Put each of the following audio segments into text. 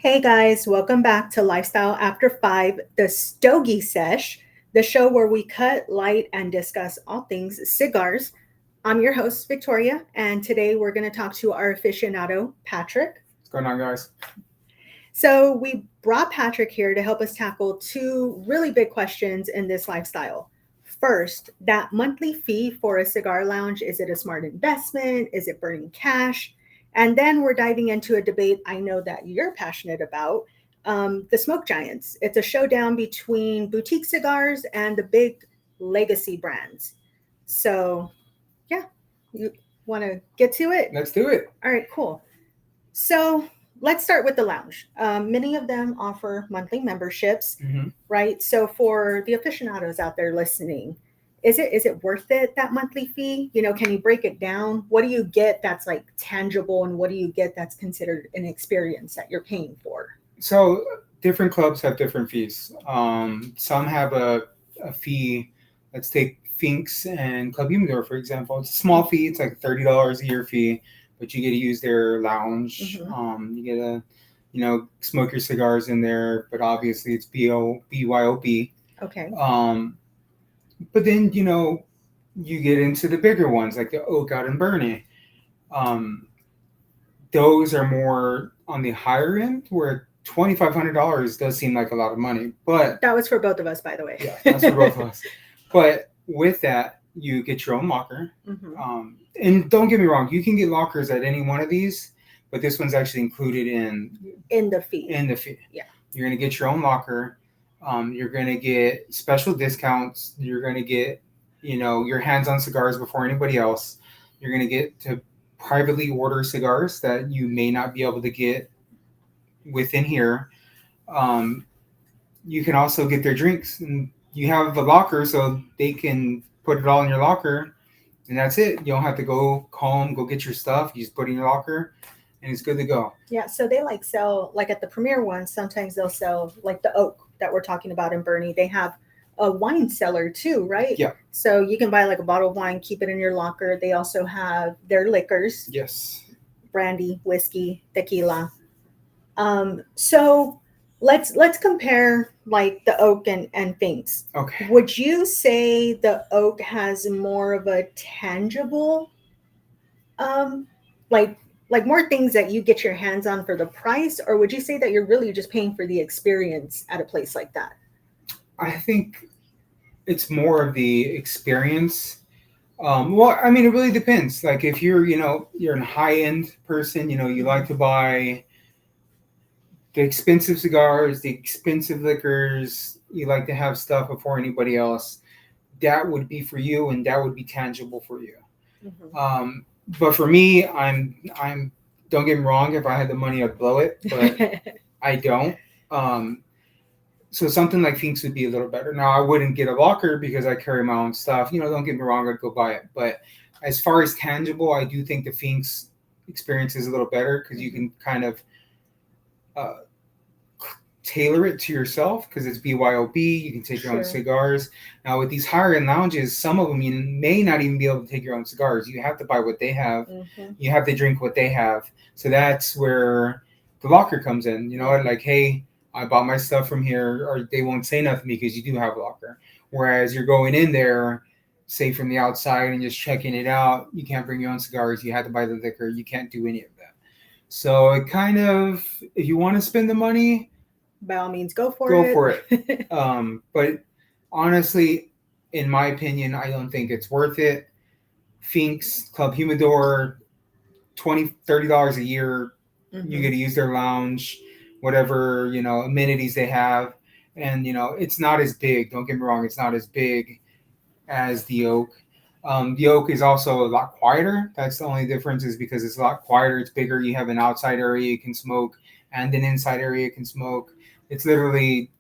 Hey guys, welcome back to Lifestyle After 5, the Stogie Sesh, the show where we cut, light, and discuss all things cigars. I'm your host, Victoria, and today we're going to talk to our aficionado, Patrick. What's going on, guys? So, we brought Patrick here to help us tackle two really big questions in this lifestyle. First, that monthly fee for a cigar lounge, is it a smart investment? Is it burning cash? And then we're diving into a debate I know that you're passionate about, the smoke giants. It's a showdown between boutique cigars and the big legacy brands. So, yeah, you want to get to it? Let's do it. All right, cool. So let's start with the lounge. Many of them offer monthly memberships, right? So for the aficionados out there listening, is it worth it, that monthly fee? Can you break it down? What do you get that's like tangible, and what do you get that's considered an experience that you're paying for? So different clubs have different fees. Some have a fee. Let's take Finks and Club Humidor, for example. It's a small fee. It's like $30 a year fee, but you get to use their lounge. You get to, smoke your cigars in there, but obviously it's BYOB. Okay. But then, you get into the bigger ones like the Oak out in Bernie. Those are more on the higher end, where $2,500 does seem like a lot of money. But that was for both of us, by the way. Yeah, that's for both of us. But with that, you get your own locker. And don't get me wrong, you can get lockers at any one of these, but this one's actually included in the fee. Yeah. You're going to get your own locker. You're going to get special discounts. You're going to get, your hands-on cigars before anybody else. You're going to get to privately order cigars that you may not be able to get within here. You can also get their drinks, and you have a locker, so they can put it all in your locker, and that's it. You don't have to go home, go get your stuff. You just put it in your locker, and it's good to go. Yeah, so they sell, at the premier ones, sometimes they'll sell like the Oak that we're talking about in Bernie. They have a wine cellar too, right? Yeah. So you can buy like a bottle of wine, keep it in your locker. They also have their liquors. Yes. Brandy, whiskey, tequila. So let's compare like the Oak and Finks. Okay. Would you say the Oak has more of a tangible, like more things that you get your hands on for the price, or would you say that you're really just paying for the experience at a place like that? I think it's more of the experience. Well, I mean, it really depends. Like if you're a high-end person, you like to buy the expensive cigars, the expensive liquors, you like to have stuff before anybody else, that would be for you, and that would be tangible for you. But for me, I'm don't get me wrong, if I had the money, I'd blow it, but I don't. So something like Finks would be a little better. Now, I wouldn't get a locker because I carry my own stuff. Don't get me wrong, I'd go buy it. But as far as tangible, I do think the Finks experience is a little better because you can kind of tailor it to yourself because it's BYOB. You can take your own cigars. Now, with these higher end lounges, some of them you may not even be able to take your own cigars. You have to buy what they have. You have to drink what they have. So that's where the locker comes in. Like, hey, I bought my stuff from here, or they won't say nothing because you do have a locker. Whereas you're going in there, say from the outside and just checking it out, you can't bring your own cigars. You have to buy the liquor. You can't do any of that. So it kind of, if you want to spend the money, by all means, go for it. But honestly, in my opinion, I don't think it's worth it. Finks, Club Humidor, $20, $30 a year. You get to use their lounge, whatever, amenities they have. And, it's not as big. Don't get me wrong. It's not as big as the Oak. The Oak is also a lot quieter. That's the only difference, is because it's a lot quieter. It's bigger. You have an outside area you can smoke and an inside area you can smoke. It's literally,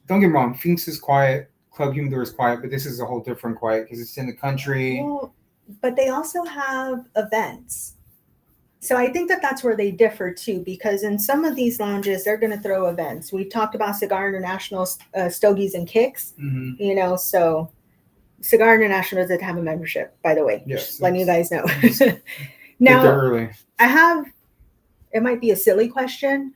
don't get me wrong, Finks is quiet, Club Humidor is quiet, but this is a whole different quiet because it's in the country. Well, but they also have events. So I think that that's where they differ too, because in some of these lounges, they're going to throw events. We talked about Cigar International, Stogies and Kicks, so Cigar International doesn't have a membership, by the way. Yes. Just letting you guys know. Now, it might be a silly question,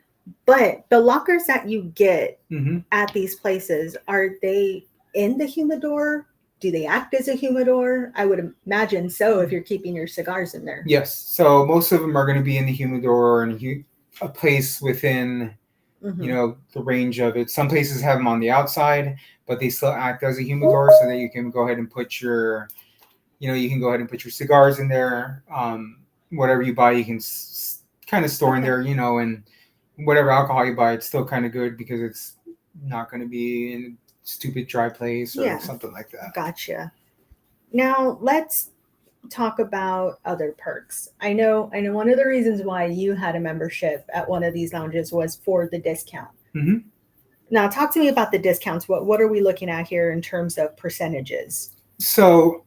But the lockers that you get Hmm. at these places, are they in the humidor? Do they act as a humidor? I would imagine so if you're keeping your cigars in there. Yes. So most of them are going to be in the humidor and a place within, Hmm. the range of it. Some places have them on the outside, but they still act as a humidor so that you can go ahead and put your cigars in there. Whatever you buy, you can kind of store in Okay. there, and whatever alcohol you buy, it's still kind of good because it's not going to be in a stupid dry place or Yeah, something like that. gotcha. Now let's talk about other perks. I know one of the reasons why you had a membership at one of these lounges was for the discount. Hmm. Now talk to me about the discounts. What are we looking at here in terms of percentages? So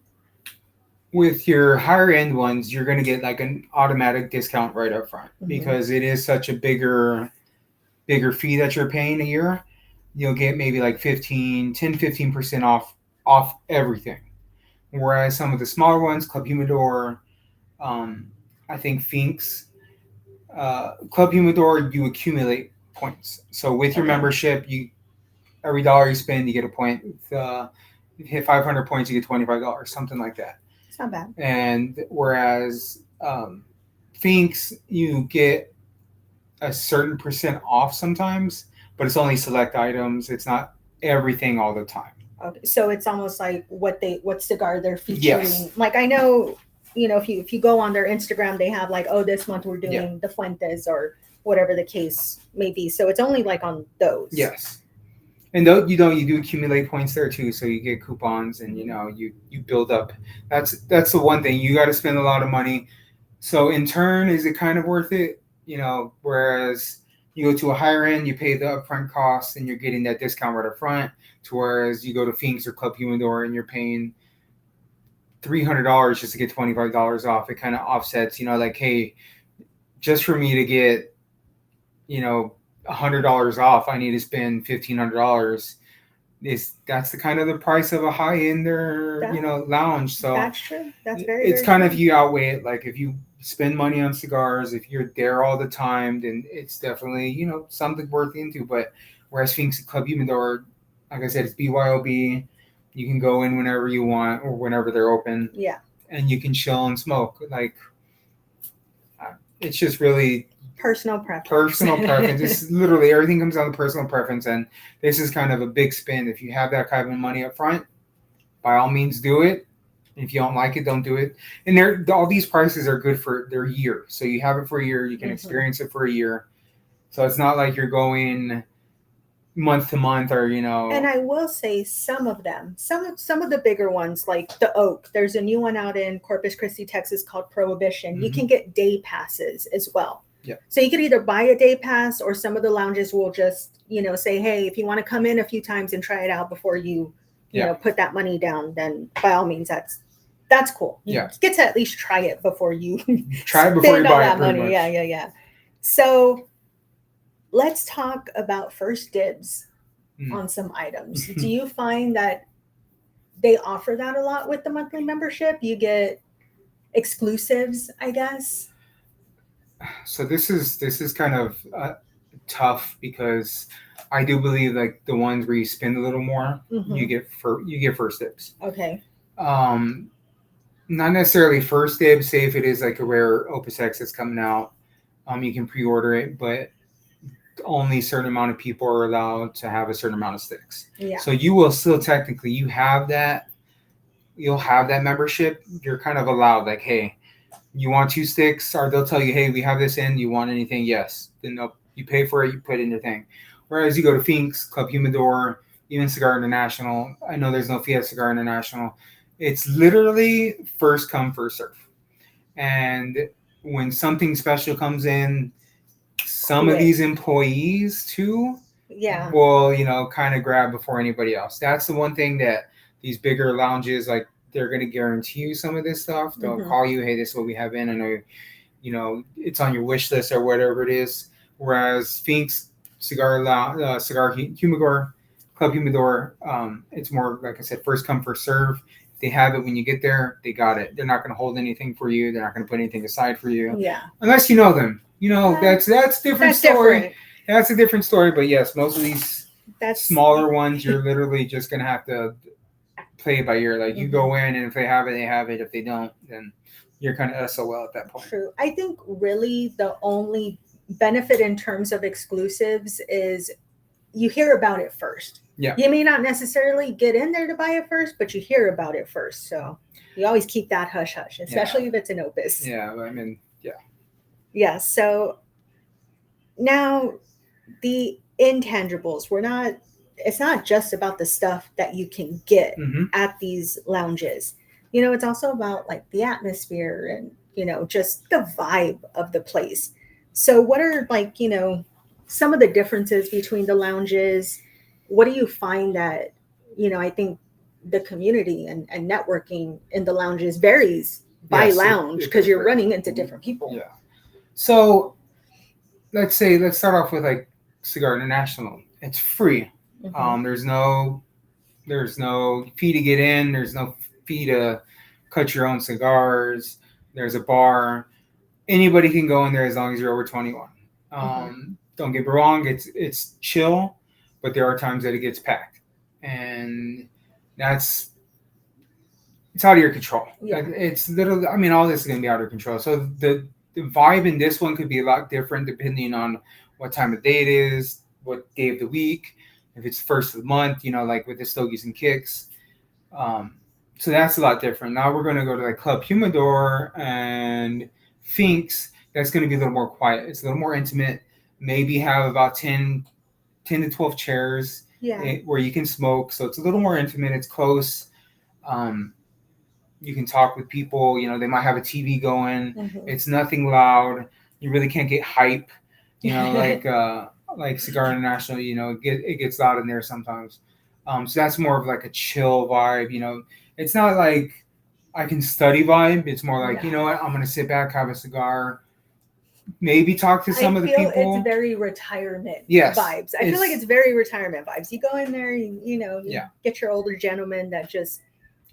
with your higher end ones, you're going to get like an automatic discount right up front Hmm. because it is such a bigger fee that you're paying a year. You'll get maybe like 15% off everything. Whereas some of the smaller ones, Club Humidor, um, I think Finks, Club Humidor, you accumulate points. So with your Okay, membership, you every dollar you spend, you get a point. If you hit 500 points, you get $25, something like that. it's not bad. And whereas Finks, you get a certain percent off sometimes, but it's only select items. It's not everything all the time. Okay, so it's almost like what cigar they're Yes. featuring. Like I know, if you go on their Instagram, they have like, oh, this month we're Yeah. doing the Fuentes or whatever the case may be. So it's only like on those. Yes. And though you do accumulate points there too, so you get coupons and you build up. That's the one thing. You got to spend a lot of money. So in turn, is it kind of worth it? Whereas you go to a higher end, you pay the upfront costs and you're getting that discount right up front. To whereas you go to Finks or Club Humidor and you're paying $300 just to get $25 off. It kind of offsets. Like, hey, just for me to get $100 off, I need to spend $1,500. That's the kind of the price of a high ender That lounge. So that's true. That's very, it's very kind of, true. you outweigh it. Like if you spend money on cigars, if you're there all the time, then it's definitely something worth into. But whereas Sphinx Club Humidor, like I said, it's BYOB. You can go in whenever you want or whenever they're open, Yeah. and you can chill and smoke. Like it's just really Personal preference. personal preference. It's literally everything comes down to personal preference, and this is kind of a big spin. If you have that kind of money up front, by all means do it. If you don't like it, don't do it. And all these prices are good for their year. So you have it for a year, you can Mhm. experience it for a year. So it's not like you're going month to month or And I will say some of them, some of the bigger ones, like the Oak. There's a new one out in Corpus Christi, Texas called Prohibition. You Mhm. can get day passes as well. Yeah. So you could either buy a day pass, or some of the lounges will just, say, hey, if you want to come in a few times and try it out before Yeah. put that money down, then by all means, that's cool. You Yeah. get to at least try it before you Try it before you spend all buy it, that pretty money. Yeah, much. yeah, yeah. So let's talk about first dibs Mm. on some items. Do you find that they offer that a lot with the monthly membership? You get exclusives, I guess. So this is kind of tough because I do believe like the ones where you spend a little more, Hmm. you get first dibs. Okay. Um, Not necessarily first dibs. Say if it is like a rare Opus X that's coming out, you can pre-order it, but only a certain amount of people are allowed to have a certain amount of sticks. Yeah. So you will still technically you'll have that membership. You're kind of allowed like, hey, you want 2 sticks, or they'll tell you, hey, we have this in. You want anything? Yes. Then you pay for it. You put it in your thing. Whereas you go to Finks, Club Humidor, even Cigar International. I know there's no fee at Cigar International. It's literally first come first serve. And when something special comes in, some of Quick. these employees too Yeah. will kind of grab before anybody else. That's the one thing that these bigger lounges, like, they're going to guarantee you some of this stuff. They'll Hmm. call you, hey, this is what we have in. I know it's on your wish list or whatever it is. Whereas Finks, Cigar Humidor, Club Humidor, it's more, like I said, first come first serve. If they have it when you get there, they got it. They're not going to hold anything for you. They're not going to put anything aside for you Yeah. unless you know them. Uh, That's different that's story. different. That's a different story. But yes, most of these That's smaller ones, you're literally just gonna have to play it by ear. Like you go in, and if they have it, they have it. If they don't, then you're kind of SOL at that point. true. I think really the only benefit in terms of exclusives is you hear about it first. Yeah. You may not necessarily get in there to buy it first, but you hear about it first. So you always keep that hush hush, especially if it's an opus. Yeah, I mean, yeah. Yeah. So now the intangibles, it's not just about the stuff that you can get Mm-hmm. at these lounges. It's also about like the atmosphere and, just the vibe of the place. So what are like, some of the differences between the lounges? What do you find that, I think the community and networking in the lounges varies by Yes, lounge it because does you're vary. running into different people. Yeah. So let's start off with like Cigar International. It's free. Mhm. There's no fee to get in. There's no fee to cut your own cigars. There's a bar. Anybody can go in there as long as you're over 21. Don't get me wrong, it's chill, but there are times that it gets packed, and that's it's out of your control. Yeah. It's literally, I mean, all this is going to be out of control. So the vibe in this one could be a lot different depending on what time of day it is, what day of the week, if it's first of the month, like with the Stogies and Kicks. So that's a lot different. Now we're going to go to like Club Humidor and Finks. That's going to be a little more quiet. It's a little more intimate. Maybe have about 10 to 12 chairs where you can smoke. So it's a little more intimate. It's close. You can talk with people. They might have a TV going. Mhm. It's nothing loud. You really can't get hype. Like Cigar International. It gets loud in there sometimes. So that's more of like a chill vibe. It's not like I can study vibe. It's more like, you know what, I'm gonna sit back, have a cigar, maybe talk to some of the people. It's very retirement Yes, vibes. I feel like it's very retirement vibes. You go in there, you get your older gentlemen that just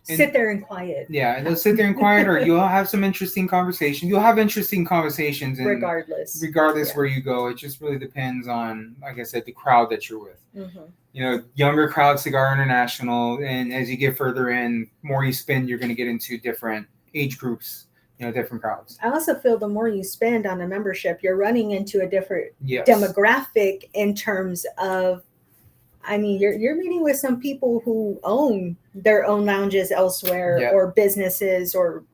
sit there and quiet. Yeah, and they'll sit there and quiet, or you'll have some interesting conversation. You'll have interesting conversations, and regardless where you go. It just really depends on, like I said, the crowd that you're with. Mm-hmm. Younger crowd, Cigar International, and as you get further in, more you spend, you're going to get into different age groups, different crowds. I also feel the more you spend on a membership, you're running into a different demographic in terms of, I mean, you're meeting with some people who own their own lounges elsewhere or businesses, or,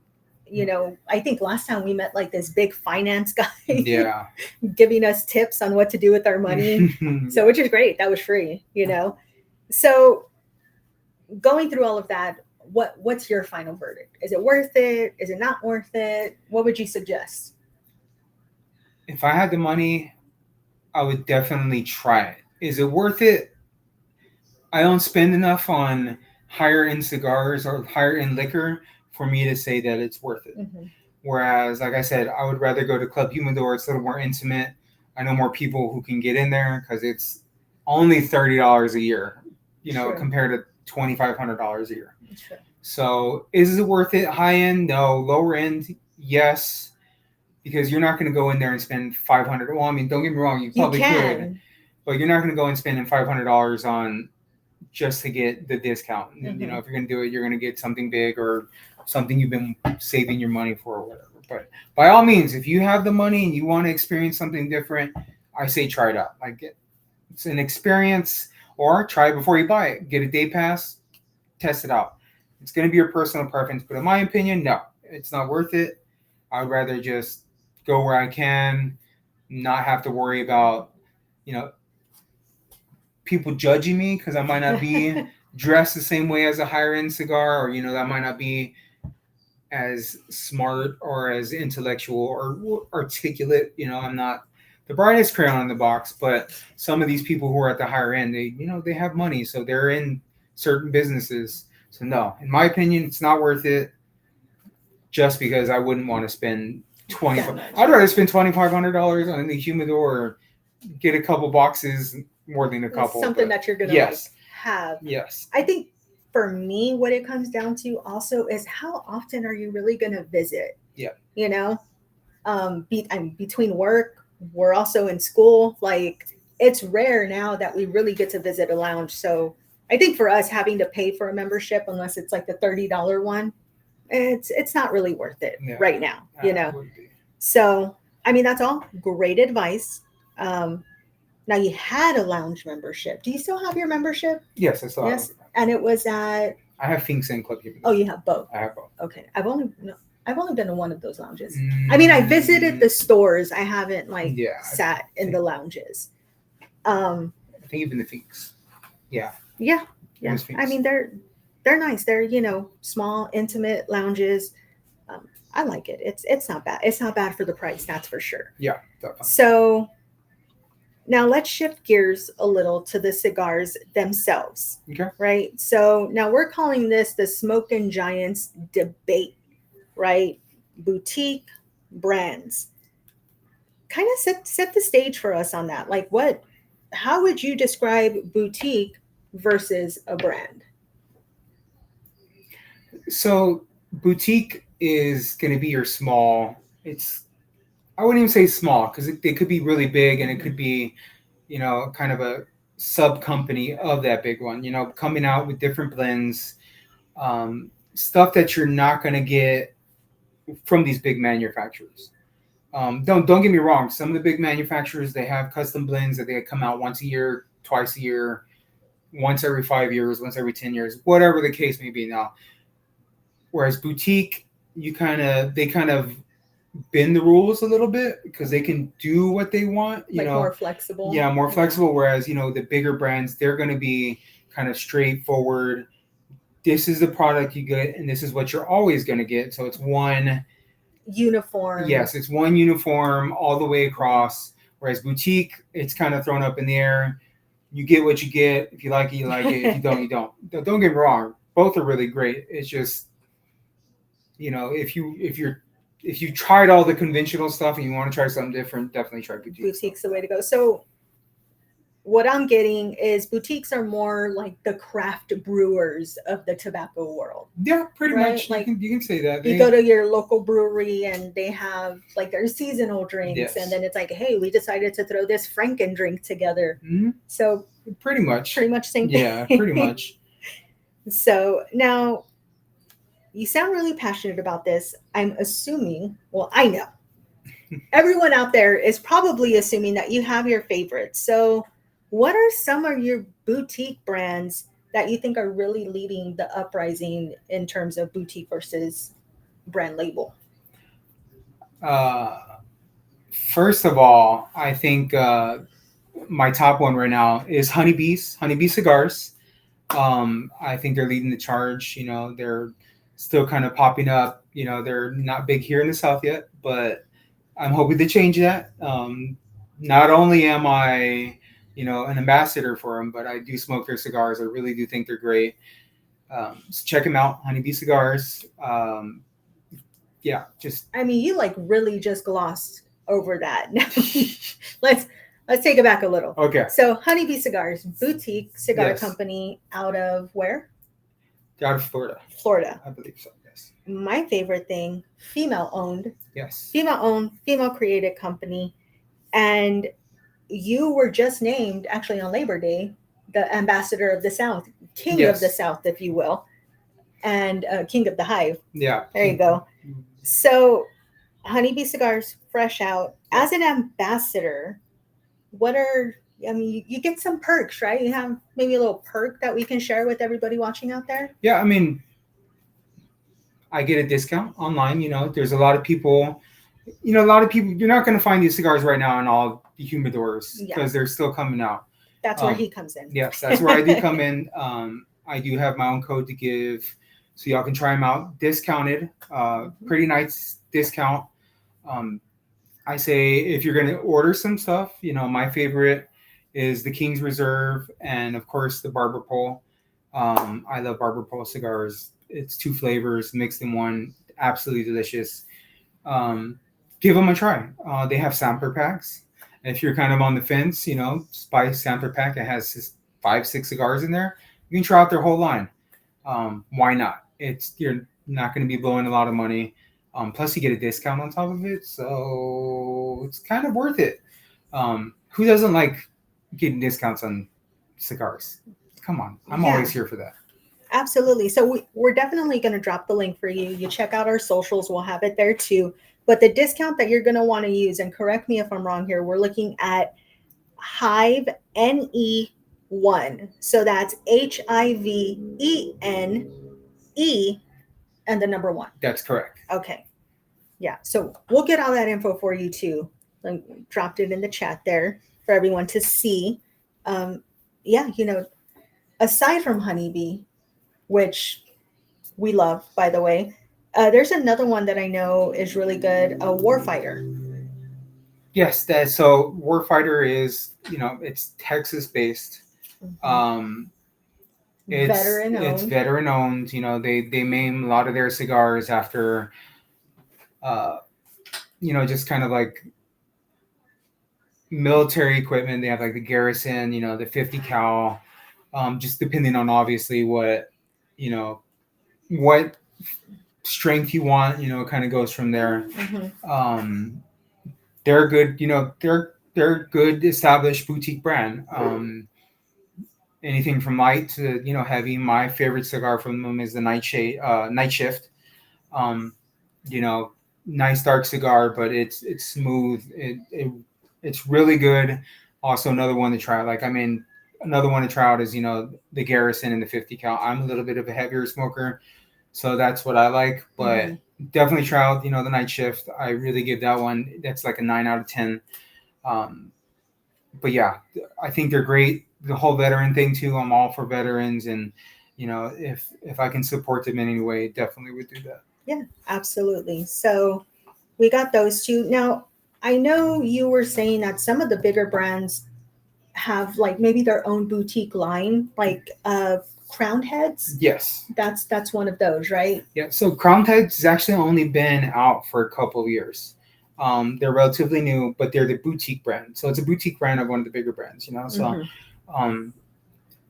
I think last time we met like this big finance guy giving us tips on what to do with our money. So, which is great. That was free, So going through all of that, what's your final verdict? Is it worth it? Is it not worth it? What would you suggest? If I had the money, I would definitely try it. Is it worth it? I don't spend enough on higher end cigars or higher end liquor for me to say that it's worth it. Mm-hmm. Whereas, like I said, I would rather go to Club Humidor. It's a little more intimate. I know more people who can get in there because it's only $30 a year, compared to $2,500 a year. Sure. So is it worth it? High end? No. Lower end? Yes. Because you're not going to go in there and spend $500. Well, I mean, don't get me wrong. You probably could. But you're not going to go and spend $500 on just to get the discount. Mm-hmm. If you're going to do it, you're going to get something big or something you've been saving your money for or whatever. But by all means, if you have the money and you want to experience something different, I say try it out. Like, it's an experience, or try it before you buy it. Get a day pass, test it out. It's going to be your personal preference. But in my opinion, no, it's not worth it. I would rather just go where I can, not have to worry about, people judging me because I might not be dressed the same way as a higher end cigar, or that might not be as smart or as intellectual or articulate. I'm not the brightest crayon in the box, but some of these people who are at the higher end, they have money, so they're in certain businesses. So no, in my opinion, it's not worth it. Just because I wouldn't want to spend I'd rather spend $2,500 on the humidor, or get a couple boxes. More than a couple. Something that you're going to have. Yes. I think for me, what it comes down to also is how often are you really going to visit? Yeah. Between work, we're also in school. Like, it's rare now that we really get to visit a lounge. So I think for us, having to pay for a membership, unless it's like the $30 one, it's not really worth it Yeah, right now, you know. would be. So I mean, that's all great advice. Now you had a lounge membership. Do you still have your membership? Yes, I still have. Yes, and it was at. I have Finks and Club Cuban. Oh, you have both. I have both. Okay, I've only been to one of those lounges. I mean, I visited the stores. I haven't sat in the lounges. I think even the Finks. Yeah. Yeah. I mean, they're nice. They're small, intimate lounges. I like it. It's not bad. It's not bad for the price. That's for sure. Yeah, definitely. So now let's shift gears a little to the cigars themselves. Okay. Right. So now we're calling this the Smoking Giants debate. Right? Boutique brands. Kind of set the stage for us on that. Like how would you describe boutique versus a brand? So boutique is going to be your small. I wouldn't even say small because it could be really big and it could be, kind of a sub company of that big one, coming out with different blends, stuff that you're not going to get from these big manufacturers. Don't get me wrong. Some of the big manufacturers, they have custom blends that they come out once a year, twice a year, once every 5 years, once every 10 years, whatever the case may be now. Whereas boutique, they kind of bend the rules a little bit because they can do what they want. More flexible. Yeah, more flexible. Whereas, the bigger brands, they're going to be kind of straightforward. This is the product you get, and this is what you're always going to get. So it's one uniform. Yes, it's one uniform all the way across. Whereas boutique, it's kind of thrown up in the air. You get what you get. If you like it, you like it. If you don't, you don't. Don't get me wrong. Both are really great. It's just, if you tried all the conventional stuff and you want to try something different, definitely try boutique. Boutique's the way to go. So what I'm getting is boutiques are more like the craft brewers of the tobacco world. Yeah, pretty much. You can say that. You go to your local brewery and they have their seasonal drinks. Yes. And then it's like, hey, we decided to throw this Franken drink together. Mm-hmm. So pretty much same thing. Yeah, pretty much. So now you sound really passionate about this. I'm assuming, I know everyone out there is probably assuming that you have your favorites. So what are some of your boutique brands that you think are really leading the uprising in terms of boutique versus brand label? First of all, I think my top one right now is Honeybee Cigars. I think they're leading the charge. They're still kind of popping up. They're not big here in the South yet, but I'm hoping to change that. Not only am I an ambassador for them, but I do smoke their cigars. I really do think they're great. So check them out, Honeybee Cigars. You really just glossed over that. Let's take it back a little. Okay. So Honeybee Cigars, boutique cigar company out of where? Out of Florida. Florida. I believe so, yes. My favorite thing, female owned. Yes. Female owned, female created company. And you were just named, actually on Labor Day, the ambassador of the South, king of the South, if you will, and king of the hive. Yeah. There you go. So Honeybee Cigars, fresh out. As an ambassador, you get some perks, right? You have maybe a little perk that we can share with everybody watching out there? Yeah, I get a discount online. There's a lot of people, you're not going to find these cigars right now in all the humidors because they're still coming out. That's where he comes in. Yes, that's where I do come in. I do have my own code to give, so y'all can try them out. Discounted, pretty nice discount. I say if you're going to order some stuff, my favorite is the King's Reserve and, of course, the Barber Pole. I love Barber Pole cigars. It's 2 flavors mixed in one. Absolutely delicious. Give them a try. They have sampler packs. If you're kind of on the fence, just buy a sampler pack. It has 5-6 cigars in there. You can try out their whole line. Why not? You're not going to be blowing a lot of money. Plus, you get a discount on top of it. So it's kind of worth it. Who doesn't like getting discounts on cigars. Come on, I'm Yeah, always here for that. absolutely. So we're definitely going to drop the link for you. You check out our socials, we'll have it there too. But the discount that you're going to want to use, and correct me if I'm wrong here, we're looking at Hive NE1. So that's HIVENE and the number one. That's correct. Okay. Yeah. So we'll get all that info for you too. I dropped it in the chat there for everyone to see. Um, yeah, aside from Honeybee, which we love, by the way, there's another one that I know is really good, a Warfighter. Yes, that so Warfighter is, it's Texas based. Mhm. Um, Veteran it's owned. veteran owned. They name a lot of their cigars after, uh, just kind of like military equipment. They have like the Garrison, the 50 cal, just depending on obviously you know, what strength you want. It kind of goes from there. Mm-hmm. They're good. They're good established boutique brand. Anything from light to heavy. My favorite cigar from them is the Night Shift. Um, you know, nice dark cigar, but it's smooth. It's really good. Also, another one to try. Another one to try out is the Garrison and the 50 cal. I'm a little bit of a heavier smoker, so that's what I like. Mm-hmm. But definitely try out the Night Shift. I really give that one. That's like a 9 out of 10. Um, but yeah, I think they're great. The whole veteran thing too. I'm all for veterans, and if I can support them in any way, definitely would do that. Yeah, absolutely. So we got those two. Now, I know you were saying that some of the bigger brands have like maybe their own boutique line, like crowned heads. Yes. That's one of those, right? Yeah. So Crown Heads has actually only been out for a couple of years. They're relatively new, but they're the boutique brand. So it's a boutique brand of one of the bigger brands. So Mm-hmm. um,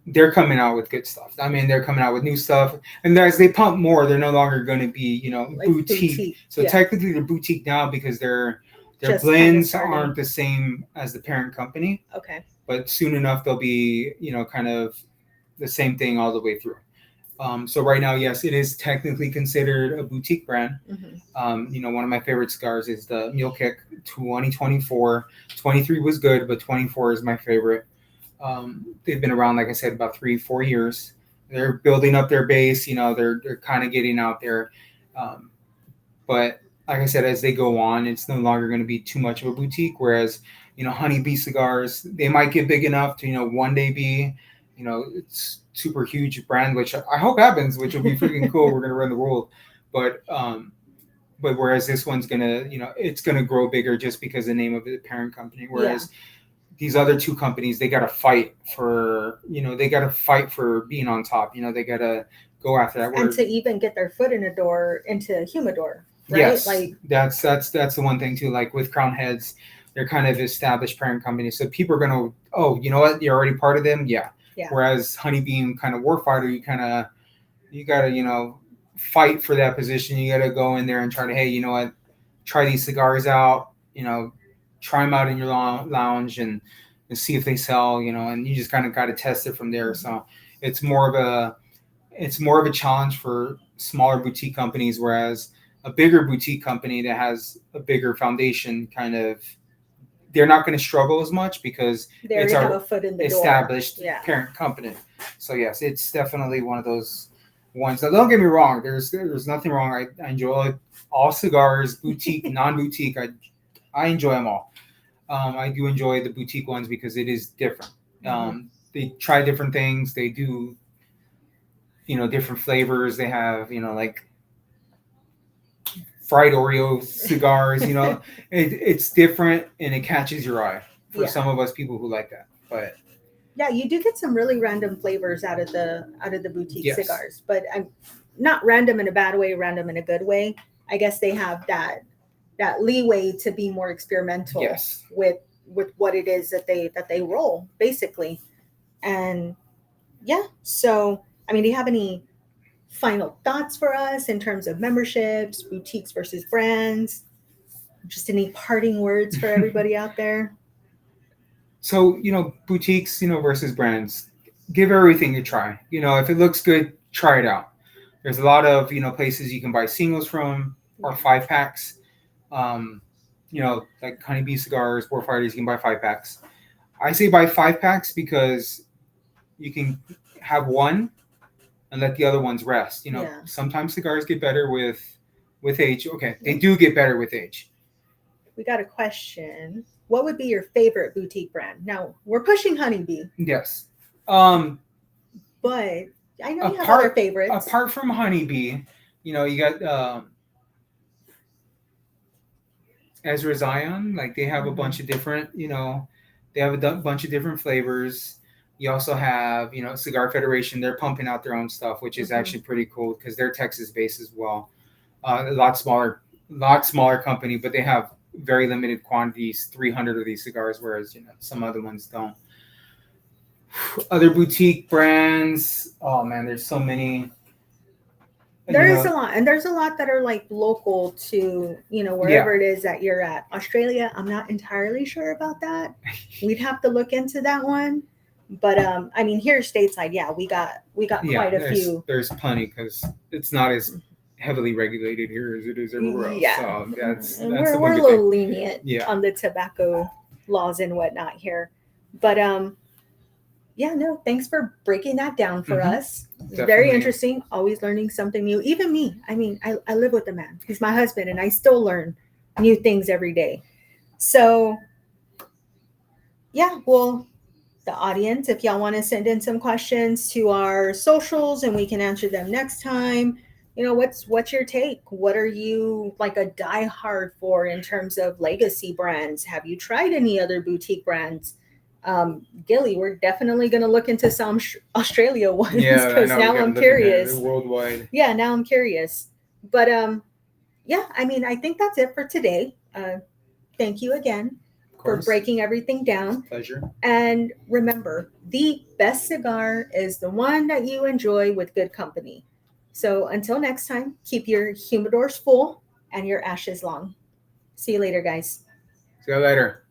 they're coming out with good stuff. I mean, they're coming out with new stuff, and as they pump more, they're no longer going to be Like boutique. So yeah. technically, they're boutique now because their Just blends starting. aren't the same as the parent company. Okay. But soon enough, they'll be kind of the same thing all the way through. So right now, yes, it is technically considered a boutique brand. Mm-hmm. One of my favorite cigars is the Mule Kick 2024. 23 was good, but 24 is my favorite. They've been around, like I said, about 3-4 years. They're building up their base. They're kind of getting out there. But like I said, as they go on, it's no longer going to be too much of a boutique. Whereas, Honeybee cigars, they might get big enough to, one day be, it's super huge brand, which I hope happens, which will be freaking cool. We're going to run the world. But whereas this one's going to, it's going to grow bigger just because the name of the parent company. Whereas these other two companies, they got to fight for, being on top. They got to go after that. And to even get their foot in the door into humidor, right? Yes, like that's the one thing too. Like with Crown Heads, they're kind of established parent companies, so people are gonna, oh, you know what, you're already part of them, yeah. Whereas Honeybee kind of Warfighter, you gotta fight for that position. You gotta go in there and try to, hey, you know what, try these cigars out, try them out in your lounge and see if they sell, and you just kind of got to test it from there. So it's more of a challenge for smaller boutique companies, whereas a bigger boutique company that has a bigger foundation, kind of, they're not going to struggle as much because they have a foot in the established parent company. So yes, it's definitely one of those ones. Now, don't get me wrong. There's nothing wrong. I enjoy all cigars, boutique, non-boutique. I enjoy them all. I do enjoy the boutique ones because it is different. They try different things. They do, different flavors. They have, like fried Oreo cigars. It's different and it catches your eye for some of us people who like that. But yeah, you do get some really random flavors out of the boutique cigars, but I'm not random in a bad way, random in a good way. I guess they have that leeway to be more experimental with what it is that they roll, basically. And yeah, so I mean, do you have any final thoughts for us in terms of memberships, boutiques versus brands? Just any parting words for everybody out there? So, boutiques, versus brands, give everything a try. If it looks good, try it out. There's a lot of, places you can buy singles from or 5 packs. Um, like Honeybee Cigars, Warfighters, you can buy 5 packs. I say buy 5 packs because you can have one and let the other ones rest. Yeah. Sometimes cigars get better with age. Okay, they do get better with age. We got a question. What would be your favorite boutique brand? Now, we're pushing Honeybee, Yes. but I know you have other favorites. Apart from Honeybee, you got Ezra Zion. Like they have a bunch of different, they have a bunch of different flavors. You also have, Cigar Federation. They're pumping out their own stuff, which is actually pretty cool because they're Texas based as well. A lot smaller company, but they have very limited quantities, 300 of these cigars, whereas some other ones don't. Other boutique brands. Oh man, there's so many. There is a lot, and there's a lot that are like local to wherever it is that you're at. Australia, I'm not entirely sure about that. We'd have to look into that one. But I mean, here stateside, yeah, we got quite a few. There's plenty because it's not as heavily regulated here as it is everywhere else. Yeah, so that's we're a little lenient on the tobacco laws and whatnot here. But yeah, no, thanks for breaking that down for us. It's very interesting. Always learning something new. Even me. I mean, I live with a man. He's my husband, and I still learn new things every day. So yeah, well, the audience, if y'all want to send in some questions to our socials and we can answer them next time. What's your take? What are you like a diehard for in terms of legacy brands? Have you tried any other boutique brands? Gilly, we're definitely going to look into some Australia ones because now I'm curious. Worldwide. Yeah, now I'm curious. But yeah, I mean, I think that's it for today. Thank you again for breaking everything down. Pleasure. And remember, the best cigar is the one that you enjoy with good company. So until next time, keep your humidors full and your ashes long. See you later, guys. See you later.